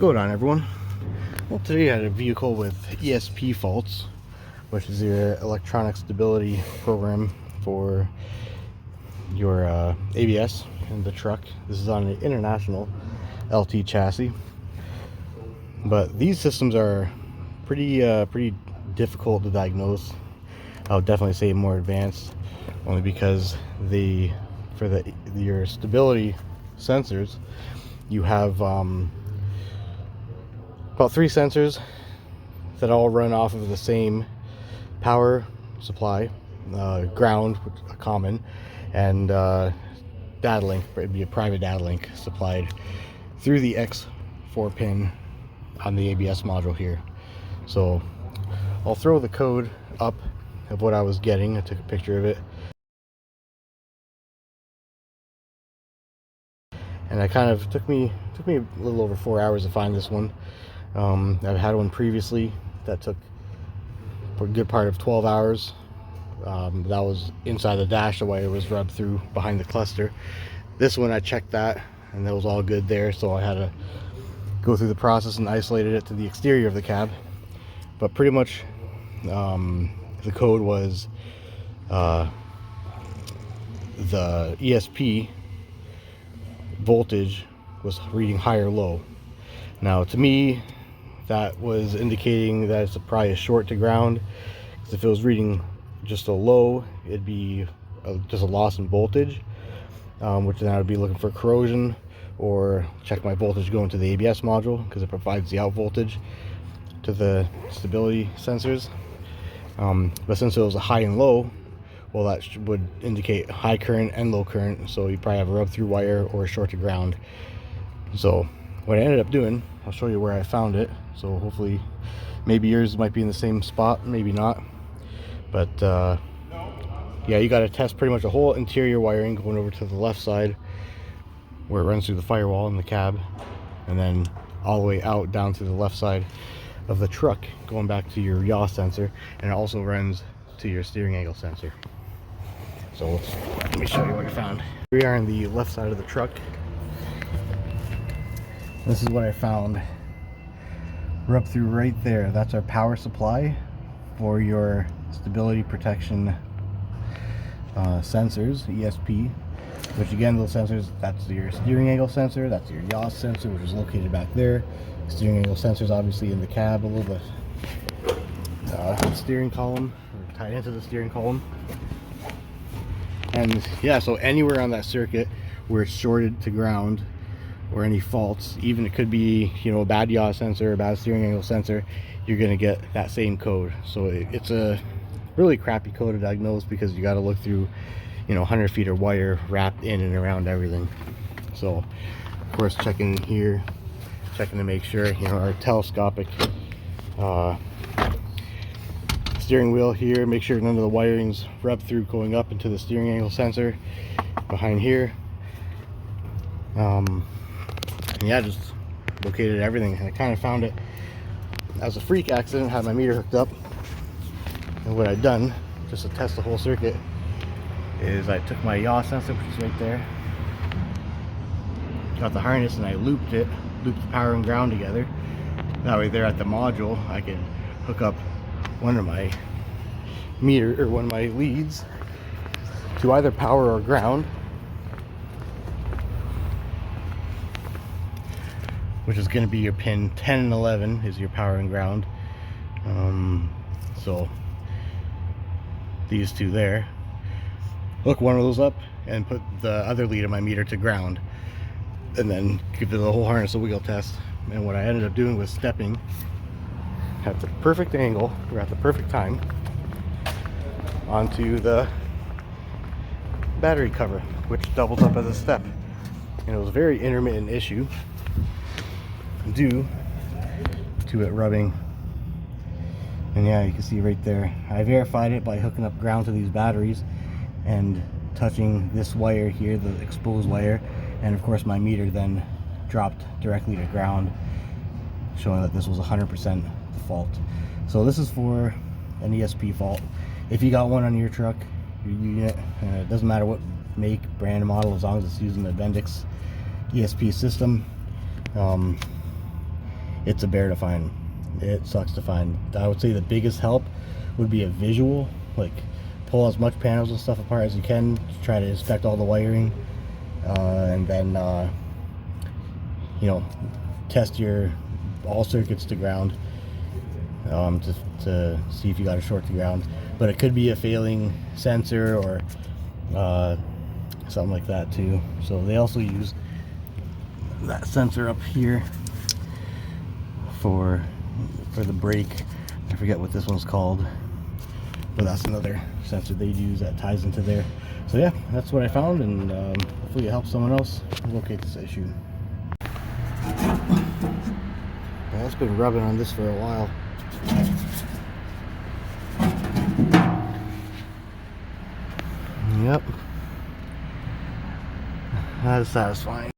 Going on, everyone? Well, today I had a vehicle with ESP faults, which is your electronic stability program for your ABS in the truck. This is on an international LT chassis, but these systems are pretty difficult to diagnose. I would definitely say more advanced, only because for your stability sensors, you have about 3 sensors that all run off of the same power supply, ground, a common, and data link. It'd be a private data link supplied through the X4 pin on the ABS module here. So I'll throw the code up of what I was getting. I took a picture of it, and I kind of took me a little over 4 hours to find this one. I've had one previously that took a good part of 12 hours. That was inside the dash. The wire was rubbed through behind the cluster. This one, I checked that and that was all good there, so I had to go through the process and isolated it to the exterior of the cab. But pretty much the code was the ESP voltage was reading high or low. Now, to me, that was indicating that it's probably a short to ground, because if it was reading just a low, it'd be just a loss in voltage, which then I would be looking for corrosion, or check my voltage going to the ABS module, because it provides the out voltage to the stability sensors. But since it was a high and low, well, that would indicate high current and low current, so you probably have a rub through wire or a short to ground. So what I ended up doing, I'll show you where I found it, so hopefully maybe yours might be in the same spot, maybe not, but yeah, you got to test pretty much a whole interior wiring going over to the left side where it runs through the firewall in the cab, and then all the way out down to the left side of the truck going back to your yaw sensor, and it also runs to your steering angle sensor. So let me show you what I found. We are on the left side of the truck. This is what I found. Rub through right there. That's our power supply for your stability protection sensors, ESP. Which again, those sensors, that's your steering angle sensor, that's your yaw sensor, which is located back there. Steering angle sensors obviously in the cab, a little bit steering column, or tied into the steering column. And yeah, so anywhere on that circuit where it's shorted to ground, or any faults, even it could be, you know, a bad yaw sensor, a bad steering angle sensor, you're gonna get that same code. So it's a really crappy code to diagnose, because you got to look through, you know, 100 feet of wire wrapped in and around everything. So of course, checking here, checking to make sure, you know, our telescopic steering wheel here, make sure none of the wiring's rubbed through going up into the steering angle sensor behind here. And yeah, just located everything, and I kind of found it as a freak accident. Had my meter hooked up, and what I'd done just to test the whole circuit is I took my yaw sensor, which is right there, got the harness, and I looped the power and ground together. That way there at the module I could hook up one of my one of my leads to either power or ground, which is going to be your pin 10 and 11 is your power and ground. So these two there, hook one of those up and put the other lead of my meter to ground, and then give the whole harness a wiggle test. And what I ended up doing was stepping at the perfect angle, or at the perfect time, onto the battery cover, which doubles up as a step. And it was a very intermittent issue due to it rubbing. And yeah, you can see right there, I verified it by hooking up ground to these batteries and touching this wire here, the exposed wire, and of course my meter then dropped directly to ground, showing that this was 100% the fault. So this is for an ESP fault. If you got one on your truck, your unit, it doesn't matter what make, brand, model, as long as it's using the Bendix ESP system, it's a bear to find. It sucks to find. I would say the biggest help would be a visual, like pull as much panels and stuff apart as you can to try to inspect all the wiring, and then you know, test your all circuits to ground, to see if you got a short to ground. But it could be a failing sensor or something like that too. So they also use that sensor up here for the brake. I forget what this one's called, but that's another sensor they use that ties into there. So yeah, that's what I found, and hopefully it helps someone else locate this issue. Well, it's been rubbing on this for a while. Yep, that is satisfying.